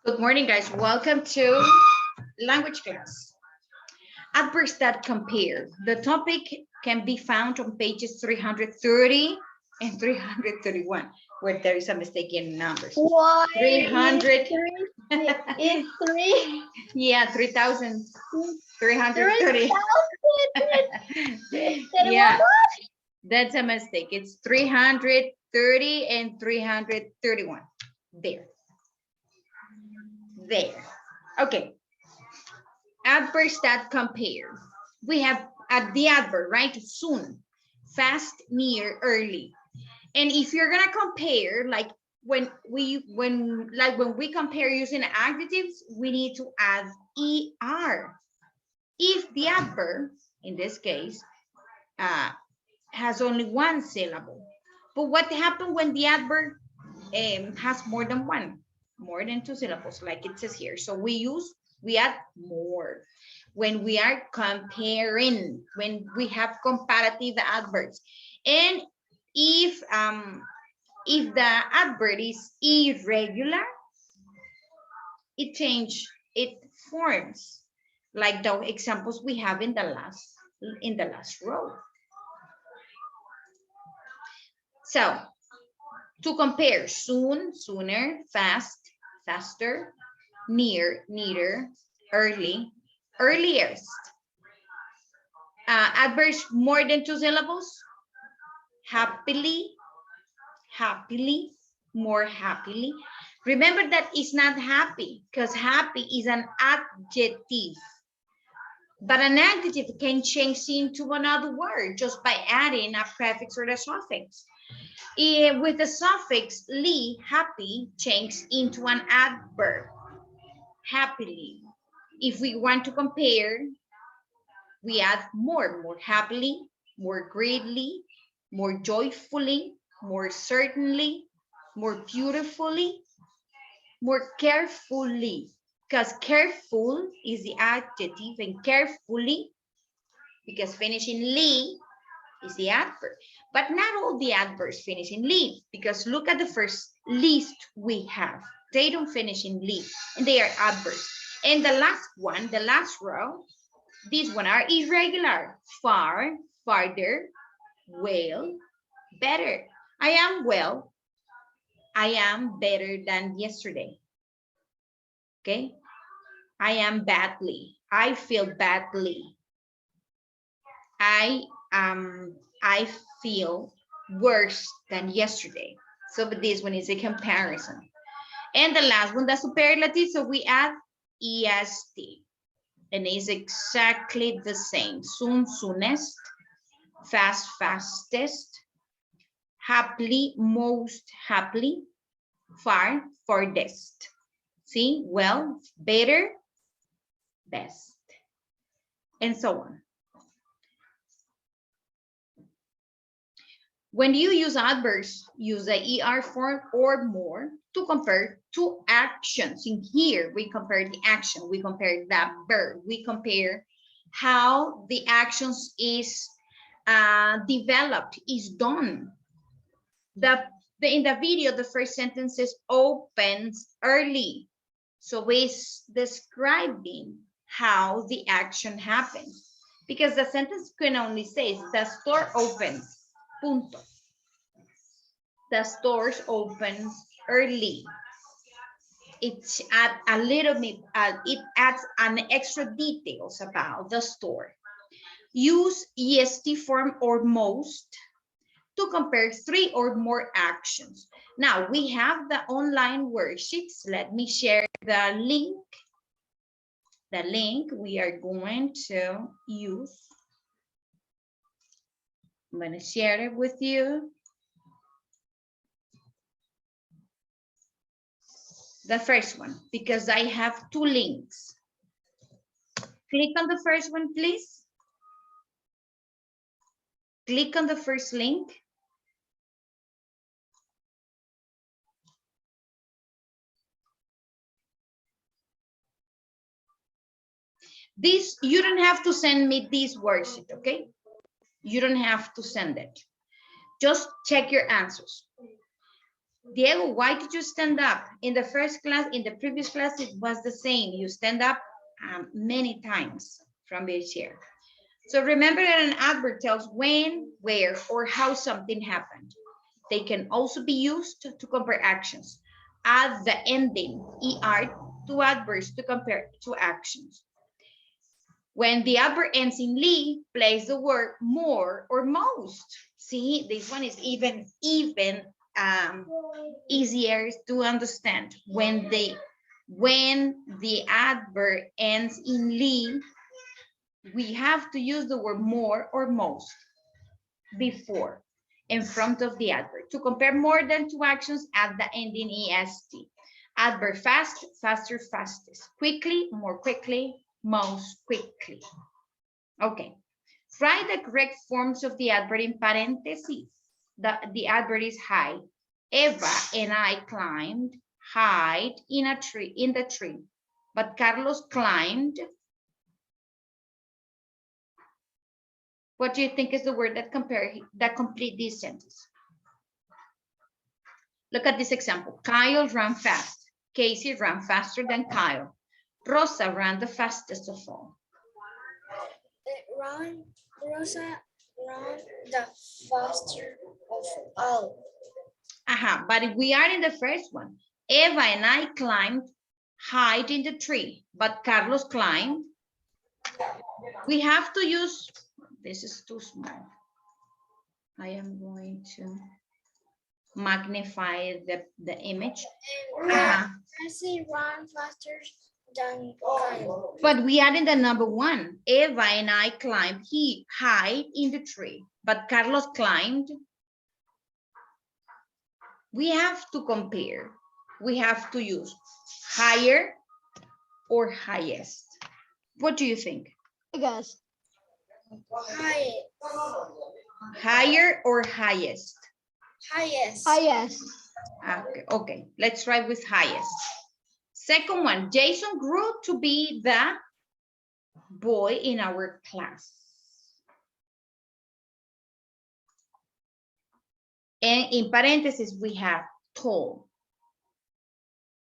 Good morning, guys. Welcome to language class. Adverbs that compare. The topic can be found on pages 330 and 331, where there is a mistake in numbers. Why 300. It's three. Yeah, 3,330. Yeah, that's a mistake. It's 330 and 331. There. Okay. Adverbs that compare. We have the adverb, right? Soon, fast, near, early. And if you're gonna compare, like when we compare using adjectives, we need to add er. If the adverb, in this case, has only one syllable. But what happens when the adverb has more than one, more than two syllables, like it says here? So we add more. When we are comparing, when we have comparative adverbs. And if the adverb is irregular, it changes its forms, like the examples we have in the last row. So to compare: soon, sooner; fast, faster; near, nearer; early, earliest. Adverbs more than two syllables: happily, happily; more happily. Remember that it's not happy, because happy is an adjective. But an adjective can change into another word just by adding a prefix or a suffix. With the suffix "ly," happy changes into an adverb, happily. If we want to compare, we add more happily, more greatly, more joyfully, more certainly, more beautifully, more carefully, because careful is the adjective and carefully, because finishing "ly" is the adverb. But not all the adverbs finish in "ly," because look at the first list we have. They don't finish in "ly," and they are adverbs. And the last one, the last row, these one are irregular: far, farther, well, better. I am well. I am better than yesterday. Okay. I am badly. I feel badly. I feel worse than yesterday. So but this one is a comparison. And the last one, the superlative, so we add est. And it's exactly the same. Soon, soonest; fast, fastest; happily, most happily; far, farthest. See? Well, better, best, and so on. When you use adverbs, use the er form or more to compare two actions. In here, we compare the action, we compare the verb, we compare how the actions is developed, is done. In the video, the first sentence is opens early. So we're describing how the action happens, because the sentence can only say the store opens. Punto. The stores opens early. It's a little bit, it adds an extra details about the store. Use est form or most to compare three or more actions. Now we have the online worksheets. Let me share the link. The link we are going to use. I'm going to share it with you. The first one, because I have two links. Click on the first one, please. Click on the first link. This, you don't have to send me this worksheet, okay? You don't have to send it. Just check your answers. Diego, why did you stand up? In the first class, in the previous class, it was the same. You stand up many times from the chair. So remember that an adverb tells when, where, or how something happened. They can also be used to compare actions. Add the ending, ER, to adverbs to compare two actions. When the adverb ends in "ly," place the word more or most. See, this one is even easier to understand. When the adverb ends in "ly," we have to use the word more or most before, in front of the adverb. To compare more than two actions, add the ending est. Adverb fast, faster, fastest. Quickly, more quickly, most quickly. Okay. Write the correct forms of the adverb in parentheses. The adverb is high. Eva and I climbed high in the tree. But Carlos climbed. What do you think is the word that complete this sentence? Look at this example. Kyle ran fast. Casey ran faster than Kyle. Rosa ran the fastest of all. Rosa ran the faster of all. But we are in the first one. Eva and I climbed high in the tree, but Carlos climbed. We have to use, this is too small. I am going to magnify the image. Casey ran faster than Kyle. But we are in the number one. Eva and I climbed high in the tree, but Carlos climbed. We have to compare. We have to use higher or highest. What do you think? Yes. Higher or highest? Highest. Highest. Okay, let's try with highest. Second one, Jason grew to be the boy in our class. And in parentheses, we have tall.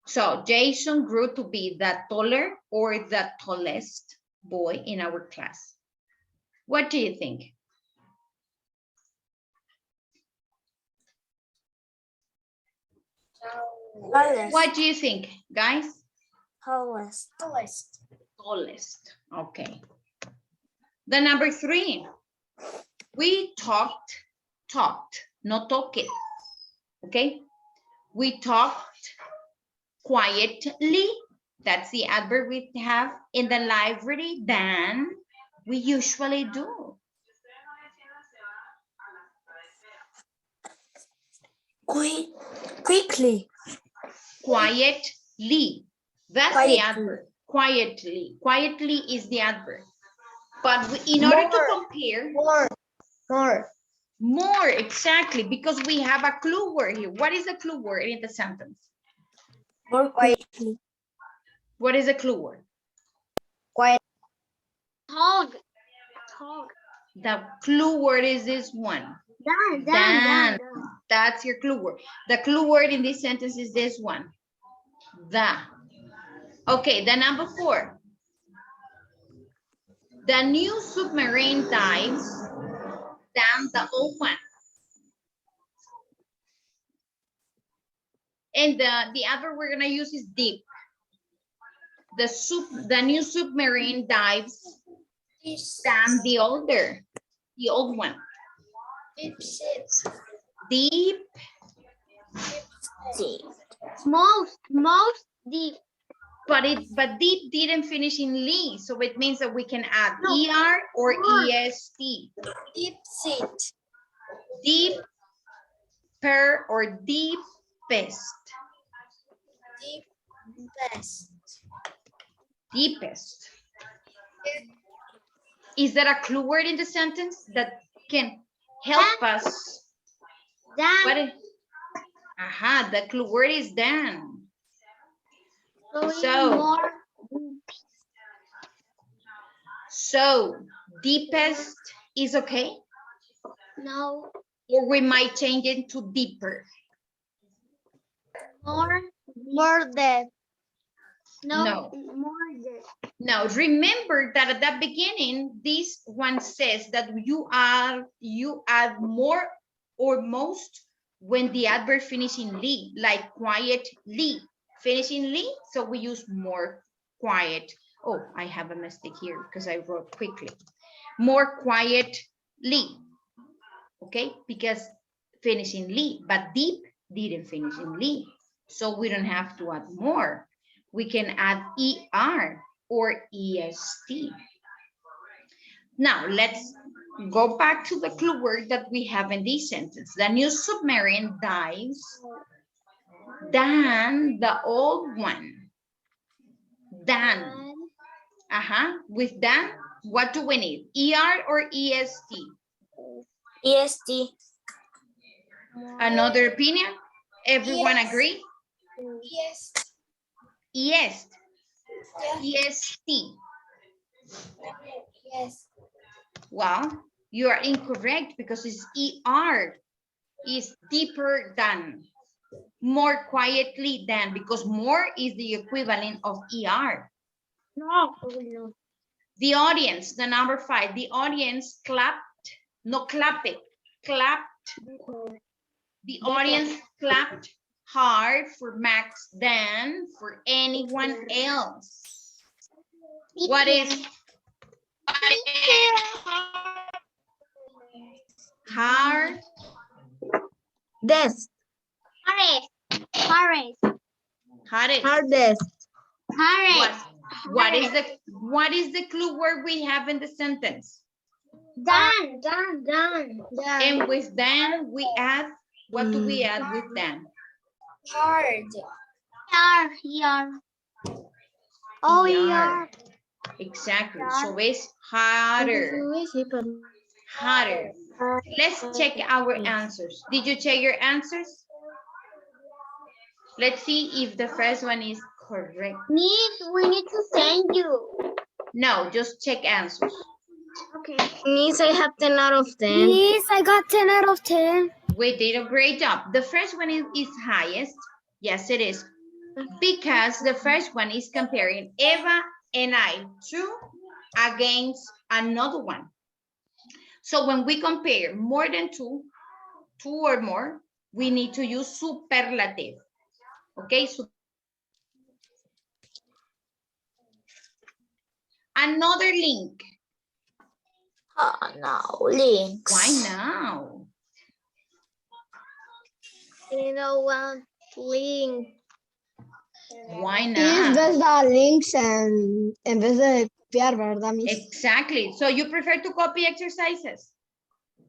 So Jason grew to be the taller or the tallest boy in our class. What do you think? Tallest. What do you think, guys? Tallest. Tallest. Okay. The number 3. We talked, not talk it. Okay. We talked quietly. That's the adverb we have in the library than we usually do. Quickly. Quietly. That's the adverb. Quietly. Quietly is the adverb. But in order to compare. More, exactly, because we have a clue word here. What is the clue word in the sentence? More quickly. What is the clue word? Quiet. Talk. The clue word is this one. Dan. That's your clue word. The clue word in this sentence is this one. The. Okay, the number 4. The new submarine dives than the old one. And the adverb we're gonna use is deep. The new submarine dives than the old one. Deep. Most deep. But deep didn't finish in ly, so it means that we can add er or est. Deep seat. Deeper or deepest. Deepest. Is there a clue word in the sentence that can help us? Dan. The clue word is then. So deepest is okay? No. Or we might change it to deeper. More than. No. More than. Now, remember that at the beginning, this one says that you add more or most when the adverb finishes in "ly," like quietly, finishing "ly," so we use more quiet. Oh, I have a mistake here because I wrote quickly. More quietly, okay? Because finishing "ly," but deep didn't finish in "ly," so we don't have to add more. We can add ER or EST. Now, let's go back to the clue word that we have in this sentence. The new submarine dives than the old one. Than. With than, what do we need? ER or EST? EST. Another opinion? Everyone Yes. agree? Yes. Yes. Yeah. EST. Yes. Well, you are incorrect because it's ER. Is deeper than, more quietly than, because more is the equivalent of ER. No. The audience, the number 5, the audience clapped, no clap it, clapped. The audience clapped hard for Max than for anyone else. What is hard? This. Hardest. Hardest. Hardest. What is the clue word we have in the sentence? Done. And with then we add, what do we add with then? Hard. ER. Exactly. So it's harder. Harder. Let's check our answers. Did you check your answers? Let's see if the first one is correct. We need to send you. No, just check answers. Okay. Miss, I have 10 out of 10. Miss, I got 10 out of 10. We did a great job. The first one is highest. Yes, it is. Because the first one is comparing Eva and I two against another one. So when we compare more than two or more, we need to use superlative. Okay, so another link. Oh, no, links. Why now? I don't want link. Why Es not? vez de links en vez de copiar, ¿verdad, Miss? Exactly. So you prefer to copy exercises?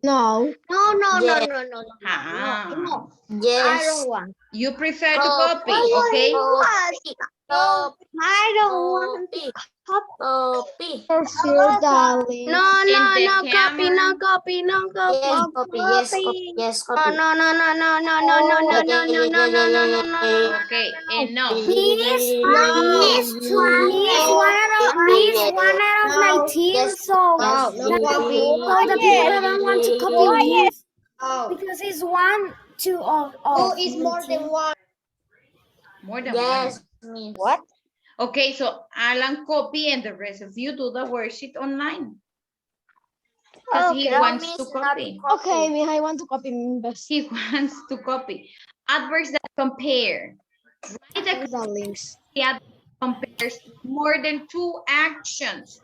No. No. Ah. No. Yes. I don't want. You prefer to copy, okay? I don't want to copy. Here's the link. No, copy, no copy. Yes, copy. No. Okay, enough. Please, one out of 19. So No copy. the people don't want to copy me because it's 1, 2 of Is more than one. More than one. What? Okay, so Alan copy and the rest of you do the worksheet online. Because he wants to copy. Okay, Miss, I want to copy members. He wants to copy. Adverbs that compare. Write Here's the links. the adverb compares more than 2 actions.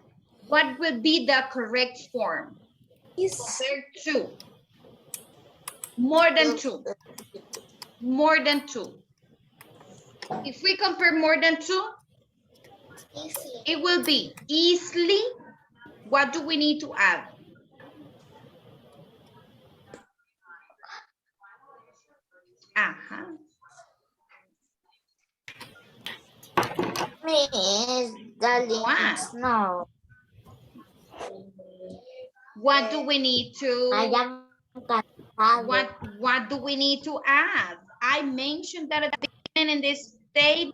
What will be the correct form? Compare 2. More than 2. More than 2. If we compare more than 2, it will be easily. What do we need to add? Miss, the links, no. What do we need to? What do we need to add? I mentioned that at the beginning in this table.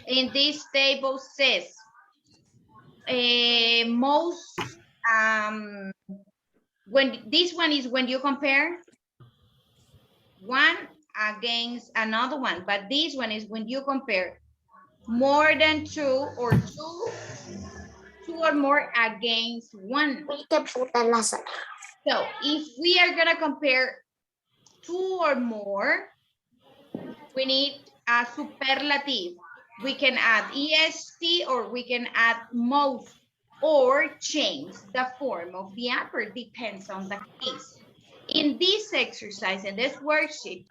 In this table says most when this one is when you compare 1 against another one. But this one is when you compare more than two or two or more against one. So if we are gonna compare two or more, we need a superlative. We can add est or we can add most or change the form of the adverb, depends on the case. In this exercise, in this worksheet,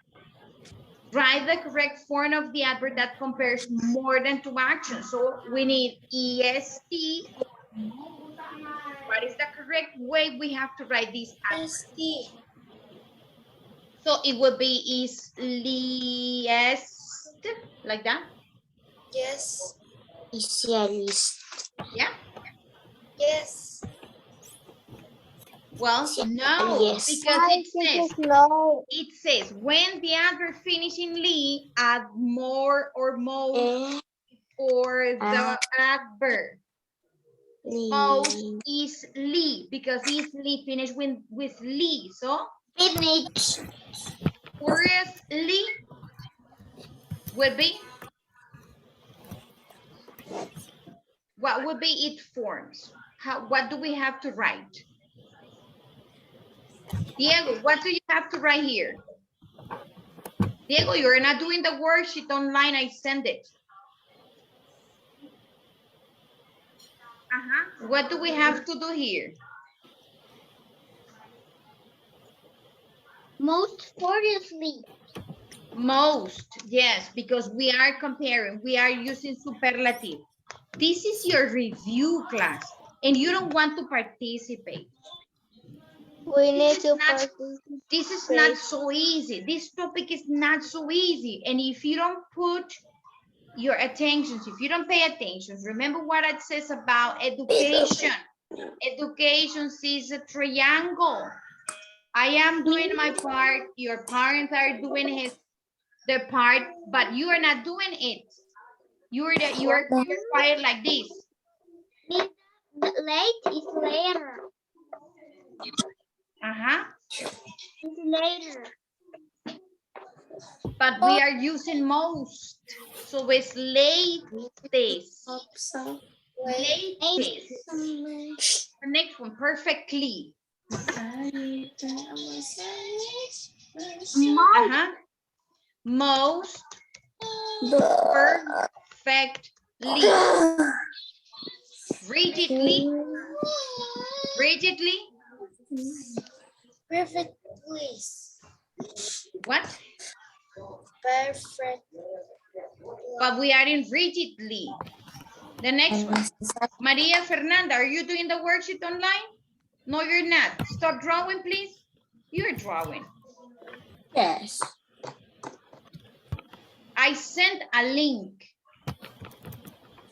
write the correct form of the adverb that compares more than two actions. So we need est. What is the correct way we have to write this adverb? So it would be is least, like that? Yes. Yeah? Yes. Well, no, Yes. because No. it says when the adverb finishing "ly," add more or most or the adverb. Most is "ly" because is "ly" finished with "ly." So Finish. "ly" would be, what would be its forms? What do we have to write? Diego, what do you have to write here? Diego, you're not doing the worksheet online, I send it. What do we have to do here? Most seriously. Most, yes, because we are comparing, we are using superlative. This is your review class, and you don't want to participate. We need to This is not so easy. This topic is not so easy. And if you don't put your attention, if you don't pay attention, remember what it says about education. Education is a triangle. I am doing my part. Your parents are doing their part, but you are not doing it. You are quiet like this. Late is later. It's later. But we are using most. So it's latest. Latest. The next one, perfectly. Most perfectly. Rigidly. Rigidly. Perfectly. What? Perfect. But we are in rigidly. The next one. Maria Fernanda, are you doing the worksheet online? No, you're not. Stop drawing, please. You're drawing. Yes. I sent a link.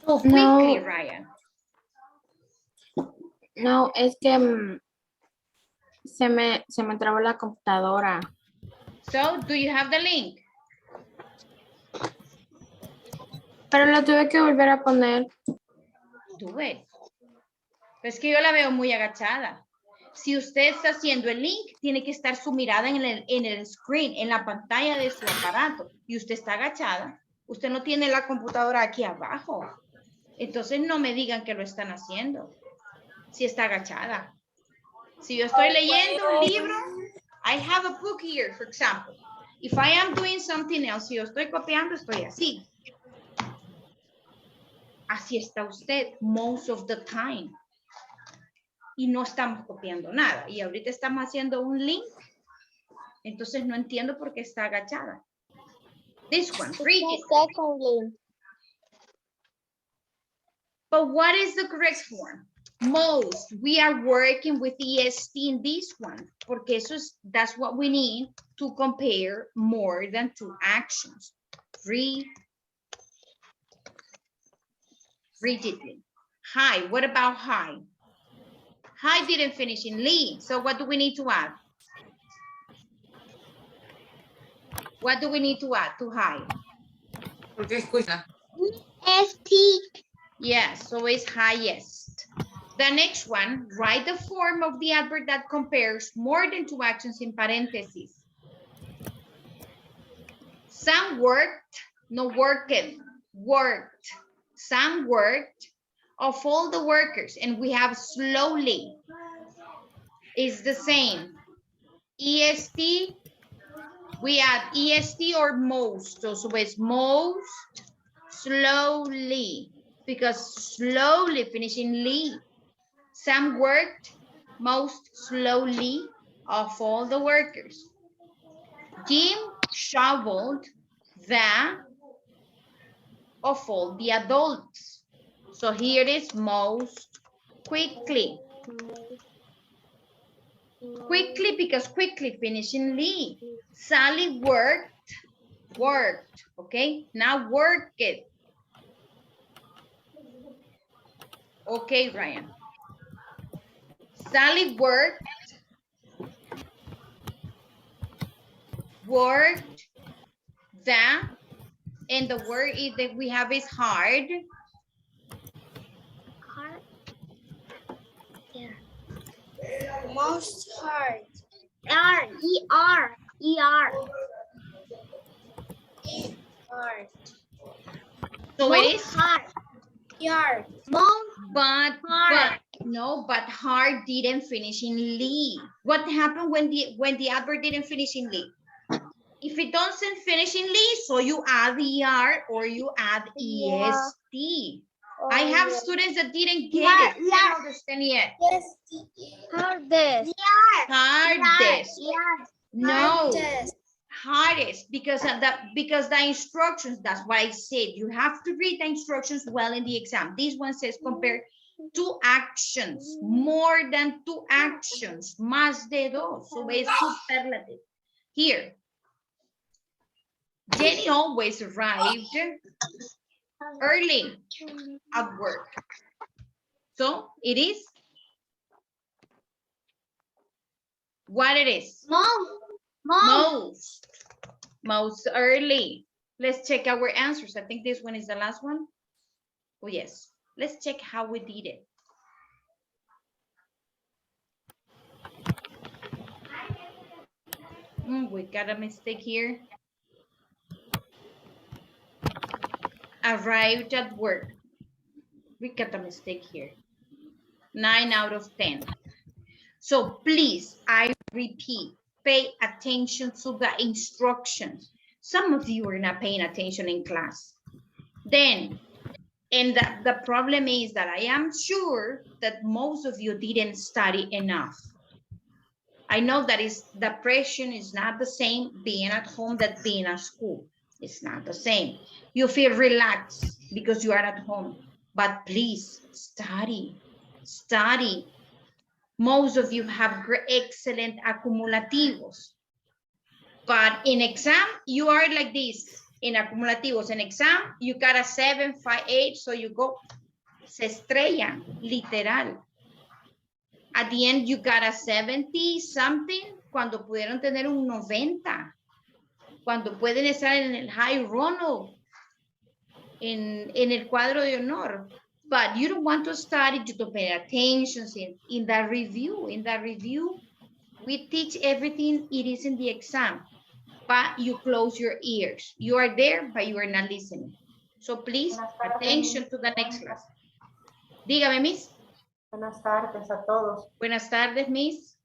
So quickly, Ryan. No, es que se me trabó la computadora. So, do you have the link? Pero lo tuve que volver a poner. Do it. Pues que yo la veo muy agachada. Si usted está haciendo el link, tiene que estar su mirada en el screen, en la pantalla de su aparato. Y usted está agachada. Usted no tiene la computadora aquí abajo. Entonces no me digan que lo están haciendo. Si está agachada. Si yo estoy leyendo un libro, I have a book here, for example. If I am doing something else, si yo estoy copiando, estoy así. Así está usted most of the time. Y no estamos copiando nada. Y ahorita estamos haciendo un link. Entonces no entiendo por qué está agachada. This one, read it. But what is the correct form? Most. We are working with est in this one. Porque that's what we need to compare more than two actions. Rigidly. High. What about high? High didn't finish in ly. So what do we need to add? What do we need to add to high? Porque escucha. ST. Yes, so it's highest. The next one, write the form of the adverb that compares more than two actions in parentheses. Some worked, no worked, worked. Some worked of all the workers, and we have slowly. Is the same. EST, we add EST or most. So it's most slowly, because slowly finishing ly. Some worked most slowly of all the workers. Jim shoveled the of all the adults. So here it is most quickly. Quickly, because quickly finishing ly. Sally worked, okay? Now work it. Okay, Ryan. Sally worked the, and the word is that we have is hard. Hard. Yeah. Most hard. E-R. Hard. So it is hard. Yard. Most but hard. But hard didn't finish in ly. What happened when the adverb didn't finish in ly? If it doesn't finish in ly, so you add ER or you add EST. I have students that didn't get it. Can't understand yet. Hardest. Hardest. No. Hardest. Hardest, because the instructions, that's why I said you have to read the instructions well in the exam. This one says compare 2 actions, more than 2 actions, más de 2, so es superlative. Here, Jenny always arrived early at work. So it is what it is. Most early. Let's check our answers. I think this one is the last one. Oh, yes. Let's check how we did it. We got a mistake here. Arrived at work. We got a mistake here. 9 out of 10. So please, I repeat, pay attention to the instructions. Some of you are not paying attention in class. Then, and the problem is that I am sure that most of you didn't study enough. I know that the pressure is not the same being at home that being at school. It's not the same. You feel relaxed because you are at home, but please study. Most of you have excellent acumulativos, but in exam, you are like this. In acumulativos, in exam, you got a 7, 5, 8, so you go, se estrellan, literal. At the end, you got a 70 something, cuando pudieron tener un 90, cuando pueden estar en el high runner, en el cuadro de honor. But you don't want to study, you don't pay attention in the review. In the review, we teach everything it is in the exam, but you close your ears. You are there, but you are not listening. So please, attention to the next class. Dígame, Miss. Buenas tardes a todos. Buenas tardes, Miss.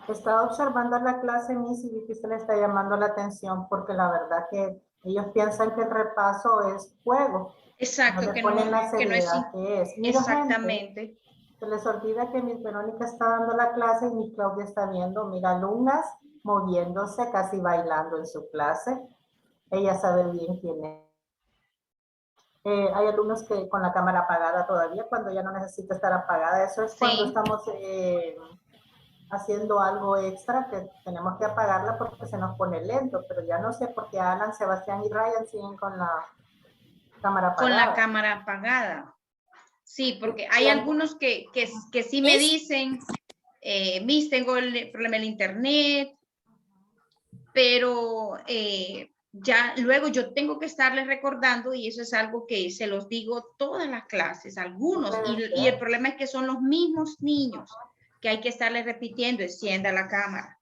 Estaba observando la clase, Miss, y vi que usted le está llamando la atención porque la verdad que ellos piensan que el repaso es juego. Exacto, no le ponen la seriedad que es. Mira, exactamente. Gente, se les olvida que Miss Verónica está dando la clase y Miss Claudia está viendo, mira, alumnas moviéndose, casi bailando en su clase. Ella sabe bien quién es. Hay alumnos que con la cámara apagada todavía, cuando ya no necesita estar apagada. Eso es cuando estamos haciendo algo extra que tenemos que apagarla porque se nos pone lento. Pero ya no sé por qué Alan, Sebastián y Ryan siguen con la cámara apagada. Con la cámara apagada. Sí, porque hay algunos que sí me dicen, Miss, tengo el problema del internet, pero ya luego yo tengo que estarles recordando y eso es algo que se los digo todas las clases, algunos, y el problema es que son los mismos niños que hay que estarles repitiendo, encienda la cámara.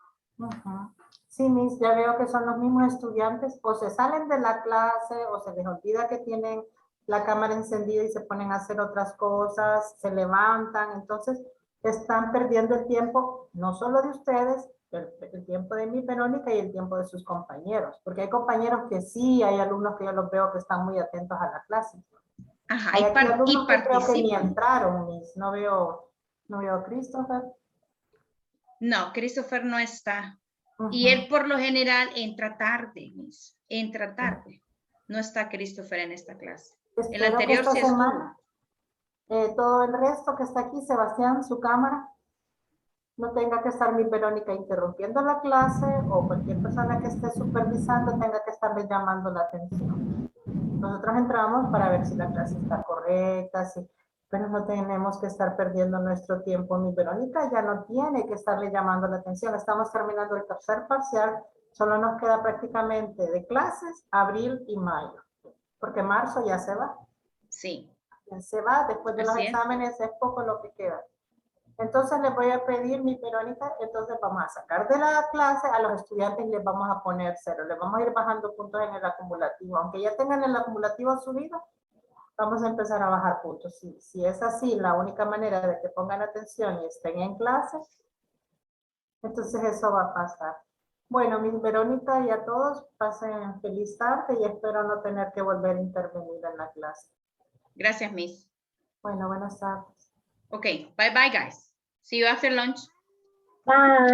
Sí, Miss, ya veo que son los mismos estudiantes, o se salen de la clase, o se les olvida que tienen la cámara encendida y se ponen a hacer otras cosas, se levantan, entonces están perdiendo el tiempo, no solo de ustedes, el tiempo de mi Verónica y el tiempo de sus compañeros, porque hay compañeros que sí, hay alumnos que yo los veo que están muy atentos a la clase. Ajá, Hay aquí y alumnos que creo que ni participan. entraron, Miss, no veo a Christopher. No, Christopher no está. Y Ujú. él por lo general entra tarde, Miss. Entra tarde. No está Christopher en esta clase. El Espero que anterior esta sí estuvo. semana todo el resto que está aquí, Sebastián, su cámara, no tenga que estar mi Verónica interrumpiendo la clase o cualquier persona que esté supervisando tenga que estarle llamando la atención. Nosotros entramos para ver si la clase está correcta, pero no tenemos que estar perdiendo nuestro tiempo. Mi Verónica ya no tiene que estarle llamando la atención. Estamos terminando el tercer parcial. Solo nos queda prácticamente de clases abril y mayo, porque marzo ya se va. Sí, Se va, después de los así es. exámenes es poco lo que queda. Entonces les voy a pedir, mi Verónica, entonces vamos a sacar de la clase a los estudiantes y les vamos a poner 0. Les vamos a ir bajando puntos en el acumulativo. Aunque ya tengan el acumulativo subido, vamos a empezar a bajar puntos. Si es así, la única manera de que pongan atención y estén en clase, entonces eso va a pasar. Bueno, mis Verónica y a todos, pasen feliz tarde y espero no tener que volver a intervenir en la clase. Gracias, Miss. Bueno, buenas tardes. Okay, bye bye, guys. See you after lunch. Bye.